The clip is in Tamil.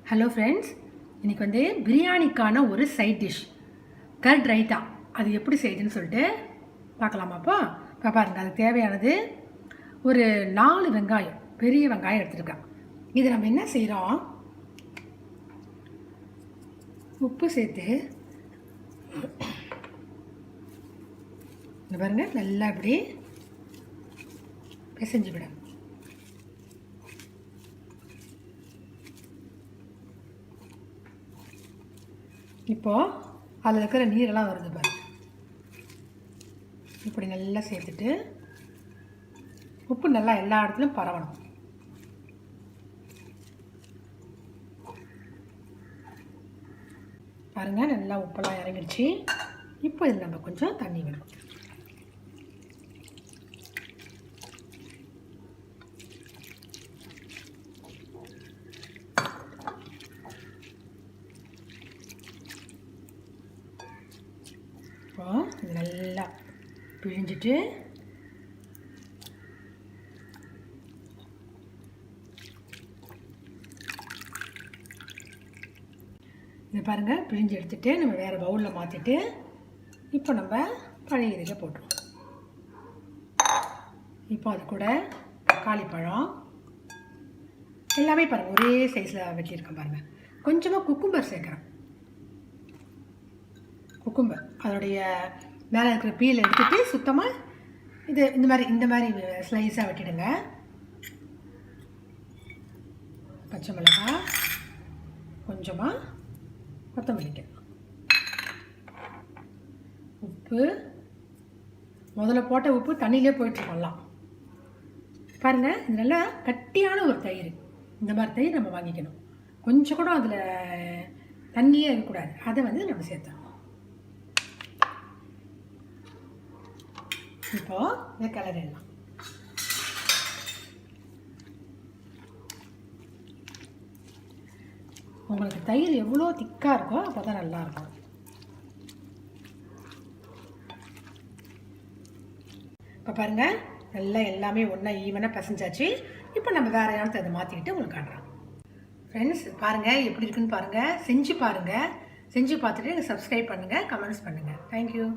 ஹலோ ஃப்ரெண்ட்ஸ், இன்றைக்கி வந்து பிரியாணிக்கான ஒரு சைட் டிஷ் கர்ட் ரைத்தா. அது எப்படி செய்யுதுன்னு சொல்லிட்டு பார்க்கலாமாப்பா? பாருங்க, அது தேவையானது ஒரு 4 வெங்காயம், பெரிய வெங்காயம் எடுத்துருக்கேன். இது நம்ம என்ன செய்கிறோம், உப்பு சேர்த்து இந்த பாருங்க, நல்லா இப்படி பிசைஞ்சு விட. இப்போது அதில் இருக்கிற நீரெல்லாம் வருது பாருங்க. இப்படி நல்லா சேர்த்துட்டு உப்பு நல்லா எல்லா இடத்துலையும் பரவணும். பாருங்கள், நல்லா உப்பெல்லாம் இறங்கிடுச்சு. இப்போ இதில் நம்ம கொஞ்சம் தண்ணி விடணும். இது நல்லா பிழிஞ்சிட்டு இது பாருங்கள், பிழிஞ்சு எடுத்துகிட்டு நம்ம வேறு பவுலில் மாற்றிட்டு இப்போ நம்ம பழைய இதில் போட்டுருவோம். இப்போ அது கூட தக்காளி பழம் எல்லாமே பாருங்கள் ஒரே சைஸில் வெட்டியிருக்கேன். பாருங்கள், கொஞ்சமாக குக்கும்பர் சேர்க்குறேன். குக்கும்பர் அதோடைய மேலே இருக்கிற பீல் எடுத்துகிட்டு சுத்தமாக இது இந்த மாதிரி ஸ்லைஸாக வெட்டிடுங்க. பச்சை மிளகாய், கொஞ்சமாக கொத்தமல்லிக்கு, உப்பு. முதல்ல போட்ட உப்பு தண்ணியிலே போயிட்டுருக்கோம்லாம். பாருங்கள், இது நல்லா கட்டியான ஒரு தயிர். இந்த மாதிரி தயிர் நம்ம வாங்கிக்கணும். கொஞ்சம் கூட அதில் தண்ணியே இருக்கக்கூடாது. அதை வந்து நம்ம சேர்த்தோம். இப்போது இந்த கலர் எல்லாம் உங்களுக்கு தயிர் எவ்வளோ திக்காக இருக்கோ அப்போ தான் நல்லாயிருக்கும். இப்போ பாருங்கள், நல்லா எல்லாமே ஒன்றா ஈவனாக பசஞ்சாச்சு. இப்போ நம்ம வேறு இடத்த அதை மாற்றிக்கிட்டு உங்களுக்கு காட்டுறோம். ஃப்ரெண்ட்ஸ், பாருங்கள் எப்படி இருக்குன்னு பாருங்கள். செஞ்சு பாருங்கள். செஞ்சு பார்த்துட்டு எனக்கு சப்ஸ்கிரைப் பண்ணுங்கள், கமெண்ட்ஸ் பண்ணுங்கள். தேங்க்யூ.